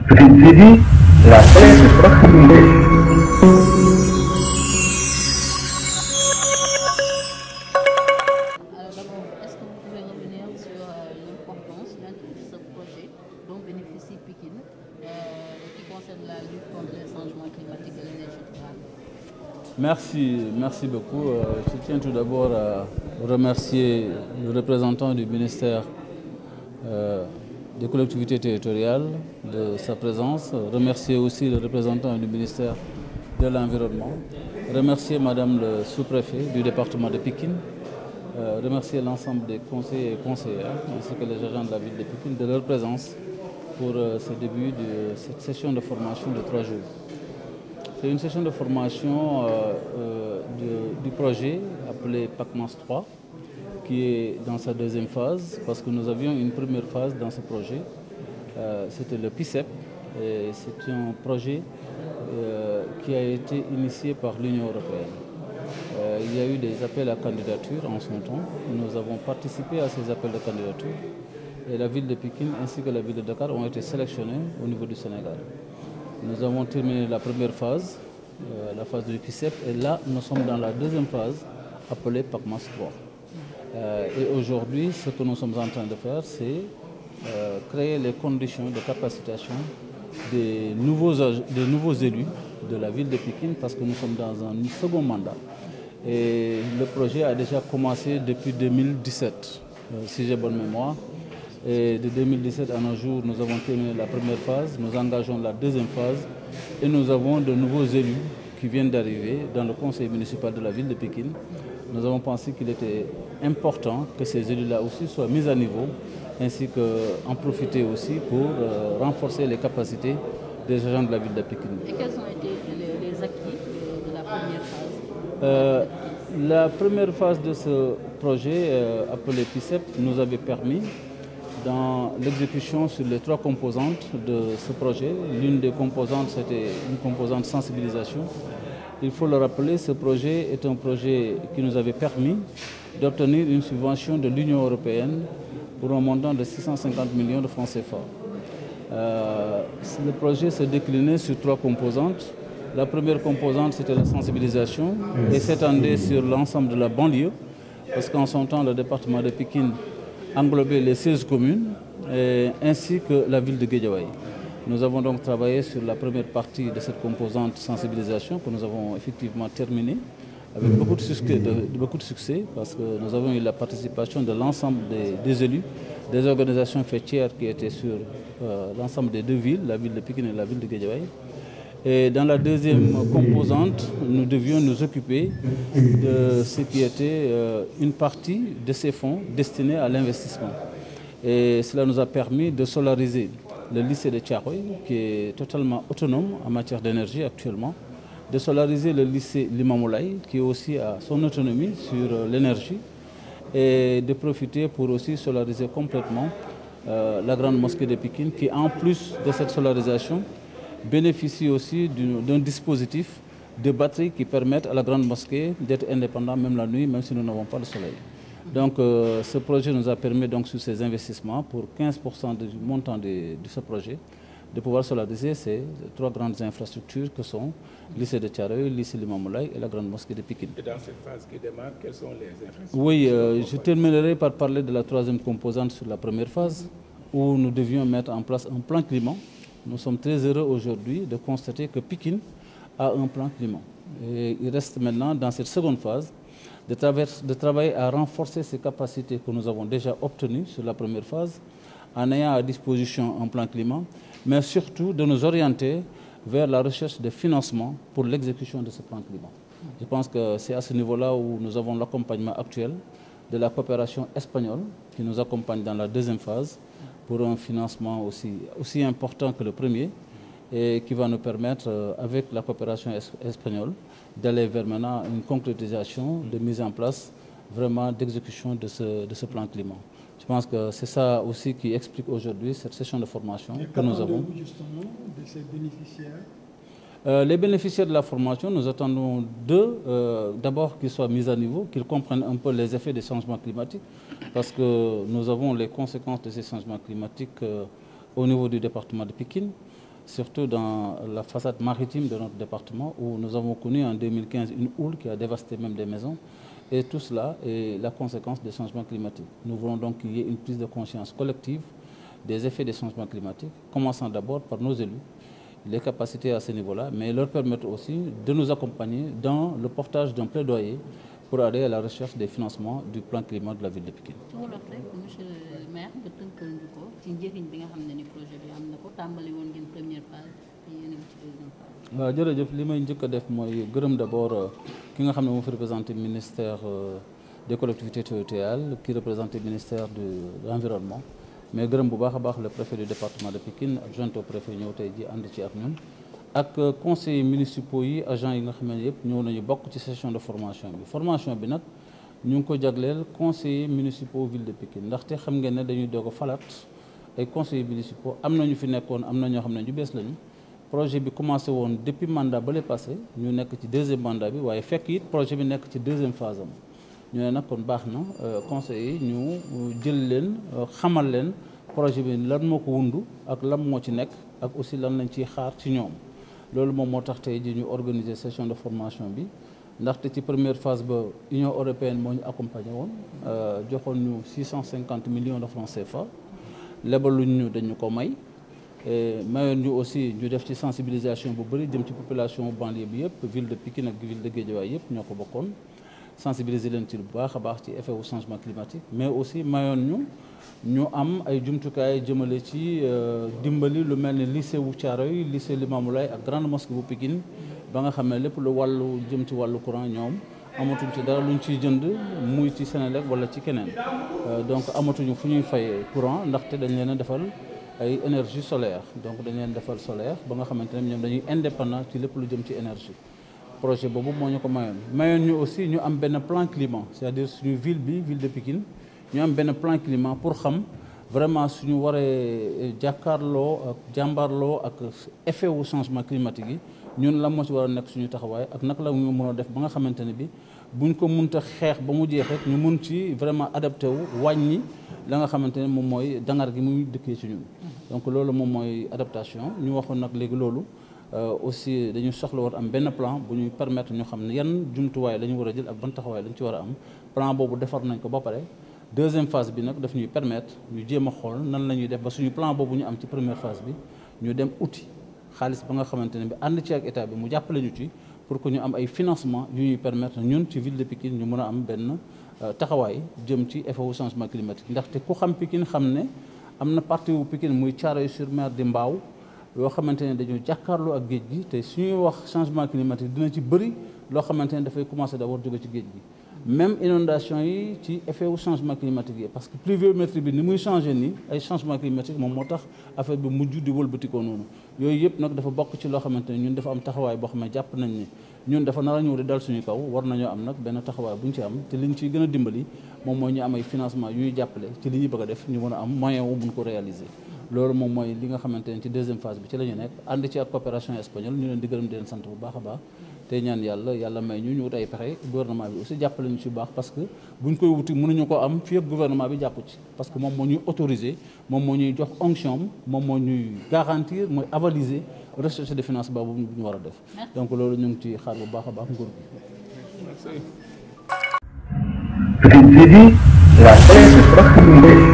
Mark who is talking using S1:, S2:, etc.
S1: Subsidi la paix de proximité.
S2: Alors d'abord, est-ce que vous pouvez revenir sur l'importance de ce projet dont bénéficie Pikine qui concerne la lutte contre les changements climatiques et l'énergie durable?
S3: Merci beaucoup. Je tiens tout d'abord à remercier le représentant du ministère des collectivités territoriales de sa présence, remercier aussi le représentant du ministère de l'Environnement, remercier Madame le sous-préfet du département de Pikine, remercier l'ensemble des conseillers et conseillères ainsi que les agents de la ville de Pikine de leur présence pour ce début de cette session de formation de 3 jours. C'est une session de formation du projet appelé PACMAS 3 qui est dans sa deuxième phase parce que nous avions une première phase dans ce projet. C'était le PICEP et c'est un projet qui a été initié par l'Union européenne. Il y a eu des appels à candidature en son temps. Nous avons participé à ces appels de candidature et la ville de Pikine ainsi que la ville de Dakar ont été sélectionnés au niveau du Sénégal. Nous avons terminé la première phase, la phase du PICEP, et là nous sommes dans la deuxième phase appelée PACMAS 3. Et aujourd'hui, ce que nous sommes en train de faire, c'est créer les conditions de capacitation des nouveaux élus de la ville de Pikine parce que nous sommes dans un second mandat. Et le projet a déjà commencé depuis 2017, si j'ai bonne mémoire. Et de 2017 à nos jours, nous avons terminé la première phase, nous engageons la deuxième phase et nous avons de nouveaux élus qui viennent d'arriver dans le conseil municipal de la ville de Pikine. Nous avons pensé qu'il était important que ces élus-là aussi soient mis à niveau, ainsi qu'en profiter aussi pour renforcer les capacités des agents de la ville de Pikine.
S2: Et quels ont été les acquis de la première phase?
S3: La première phase de ce projet appelé PICEP nous avait permis, dans l'exécution sur les 3 composantes de ce projet, l'une des composantes c'était une composante sensibilisation. Il faut le rappeler, ce projet est un projet qui nous avait permis d'obtenir une subvention de l'Union européenne pour un montant de 650 millions de francs CFA. Le projet se déclinait sur 3 composantes. La première composante, c'était la sensibilisation et s'étendait sur l'ensemble de la banlieue, parce qu'en son temps, le département de Pikine englobait les 16 communes ainsi que la ville de Guédiawaye. Nous avons donc travaillé sur la première partie de cette composante sensibilisation que nous avons effectivement terminée avec beaucoup de succès parce que nous avons eu la participation de l'ensemble des élus, des organisations fêtières qui étaient sur l'ensemble des 2 villes, la ville de Pikine et la ville de Guédiawaye. Et dans la deuxième composante, nous devions nous occuper de ce qui était une partie de ces fonds destinés à l'investissement. Et cela nous a permis de solariser le lycée de Thiaroye, qui est totalement autonome en matière d'énergie actuellement, de solariser le lycée Limamoulaye, qui aussi a son autonomie sur l'énergie, et de profiter pour aussi solariser complètement la grande mosquée de Pikine, qui en plus de cette solarisation, bénéficie aussi d'un dispositif de batterie qui permettent à la grande mosquée d'être indépendante même la nuit, même si nous n'avons pas le soleil. Donc ce projet nous a permis donc sur ces investissements pour 15% du montant de ce projet de pouvoir solariser ces 3 grandes infrastructures que sont le lycée de Thiaroye, le lycée Limamoulaye et la grande mosquée de Pikine.
S4: Et dans cette phase qui démarre, quelles sont les infrastructures?
S3: Oui, je terminerai par parler de la 3e composante sur la première phase où nous devions mettre en place un plan climat. Nous sommes très heureux aujourd'hui de constater que Pikine a un plan climat. Et il reste maintenant dans cette seconde phase de travailler à renforcer ces capacités que nous avons déjà obtenues sur la première phase en ayant à disposition un plan climat, mais surtout de nous orienter vers la recherche de financement pour l'exécution de ce plan climat. Je pense que c'est à ce niveau-là où nous avons l'accompagnement actuel de la coopération espagnole qui nous accompagne dans la deuxième phase pour un financement aussi important que le premier et qui va nous permettre, avec la coopération espagnole, d'aller vers maintenant une concrétisation de mise en place vraiment d'exécution de ce plan climat. Je pense que c'est ça aussi qui explique aujourd'hui cette session de formation que nous avons.
S5: Justement de ces bénéficiaires?
S3: Les bénéficiaires de la formation, nous attendons d'eux d'abord qu'ils soient mis à niveau, qu'ils comprennent un peu les effets des changements climatiques, parce que nous avons les conséquences de ces changements climatiques au niveau du département de Pikine. surtout dans la façade maritime de notre département, où nous avons connu en 2015 une houle qui a dévasté même des maisons. Et tout cela est la conséquence des changements climatiques. Nous voulons donc qu'il y ait une prise de conscience collective des effets des changements climatiques, commençant d'abord par nos élus, les capacités à ce niveau-là, mais leur permettre aussi de nous accompagner dans le portage d'un plaidoyer pour aller à la recherche des financements du plan climat de la ville de Pikine.
S2: ci wolof rek monsieur le maire nga tënkal ñu ko ci njëriñ bi nga xam ne ni projet bi am na ko tàmbali woon ngeen première phase te yéen a ngi ci deuxième phase.
S3: waaw jërëjëf li may njëkk a def mooy gërëm d'abord ki nga xam ne moo fi représenté ministère des collectivités territoriales, qui représente le ministère de l'environnement, mais gërëm bu baax a baax le préfet du département de Pikine adjoint au préfet ñëw tey ji ànd ci ak ñun. ak conseillers municipaux yi agents yi nga xam ne yëpp ñëw nañu bokk ci session de formation bi nag ñu ngi ko jagleel conseillers municipaux ville de Pikine ndaxte xam ngeen ne dañuy doog a falaat ay conseillers municipaux am na ñu fi nekkoon am na ñoo xam ne ñu bees lañu. projet bi commencé woon depuis mandat ba le passé ñu nekk ci deuxième mandat bi waaye fekk it projet bi nekk ci deuxième phase am ñu ne nag kon baax na conseillers yi ñu jël leen xamal leen projet bi lan moo ko wundu ak lan moo ci nekk ak aussi lan lañ ciy xaar ci ñoom. loolu moom moo tax tey ji ñu organiser session de formation bi ndaxte ci première phase ba Union européenne moo ñu accompagné woon joxoon ñu 650 millions de francs CFA lebaluñ ñu dañu ko may mayoon ñu aussi ñu def ci sensibilisation bu bëri jëm ci population banlieue bi yëpp ville de Pikine ak ville de Guédiawaye yëpp ñoo ko bokkoon sensibiliser leen ci lu baax a baax ci effet wu changement climatique mais aussi mayoon ñu am ay jumtukaay jëmale ci dimbali lu mel ni lycée wu Thiaroye lycée Limamoulaye ak grande mosquée bu Pikine ba nga xam ne lépp lu wàllu jëm ci wàllu courant ñoom amatuñ ci dara luñ ciy jënd muy ci Senelec wala ci keneen donc amatuñu fu ñuy fay courant ndaxte dañ leen a defal ay énergie solaire donc dañ leen defal solaire ba nga xamante ne ñoom dañuy indépendant ci lépp lu jëm ci énergie projet boobu moo ñu ko mayoon ñu aussi ñu am benn plan climat c'est-à-dire suñu ville de Pikine ñu am benn plan climat pour xam vraiment suñu waree jàkkaarloo ak jàmbaarloo ak effet wu changement climatique yi ñun la moo ci war a nekk suñu taxawaay ak naka la ñu mën a def ba nga xamante ne bi buñ ko munta xeex ba mu jeexee ñu mun ci vraiment adapté wu wàññi la nga xamante ne moom mooy dangar gi muy dëkkee ci ñun donc loolu moom mooy adaptation ñu waxoon nag léegi loolu aussi dañu soxla woon am benn plan bu ñuy permettre ñu xam ne yan jumtuwaay la ñu war a jël ak ban taxawaay la ñu ci war a am plan boobu defar nañ ko ba pare deuxième phase bi nag daf ñuy permettre ñu jéem a xool nan la ñuy def ba suñu plan boobu ñu am ci première phase bi ñu dem uti xaalis ba nga xamante ne bi ànd ci ak état bi mu jàppale ñu ci pour que ñu am ay financement yu ñuy permettre ñun ci ville de Pikine ñu mën a am benn taxawaay jëm ci effet wu changement climatique ndaxte ku xam Pikine xam ne am na partie wu Pikine muy Thiaroye-sur-Mer di Mbao yoo xamante ne dañoo jàkkaarloo ak géej gi te suñuy wax changement climatique dina ci bëri loo xamante ne dafay commencer d'abord jóge ci géej gi même inondation yi ci effet wu changement climatique yi parce que pluviométrie bi ni muy changé nii ay changement climatique moom moo tax affaire bi mujj di wëlbatikoo noonu yooyu yëpp nag dafa bokk ci loo xamante ne ñun dafa am taxawaay boo xam ne jàpp nañ ne ñun dafa nar a ñëw di dal suñu kaw war nañoo am nag benn taxawaay bu ñu ci am te liñ ciy gën a dimbali moom mooy ñu am ay financement yu ñuy jàppale ci li ñuy bëgg a def ñu mën a am moyen wu mun ko réaliser loolu moom mooy li nga xamante ne ci deuxième phase bi ci la ñu nekk ànd ci ak coopération espagnole ñu leen di gërëm di leen sant bu baax a baax te ñaan yàlla may ñu wut ay pexe gouvernement bi aussi jàppale ñu ci baax parce que buñ koy wuti mënuñu ko am fii ak gouvernement bi jàpp ci parce que moom moo ñuy autoriser moom moo ñuy jox onction moom moo ñuy garantir mooy avaliser recherche de financement boobu ñu war a def donc loolu ñu ngi ci xaar bu baax a baax nguur gi.
S1: la presse proximité.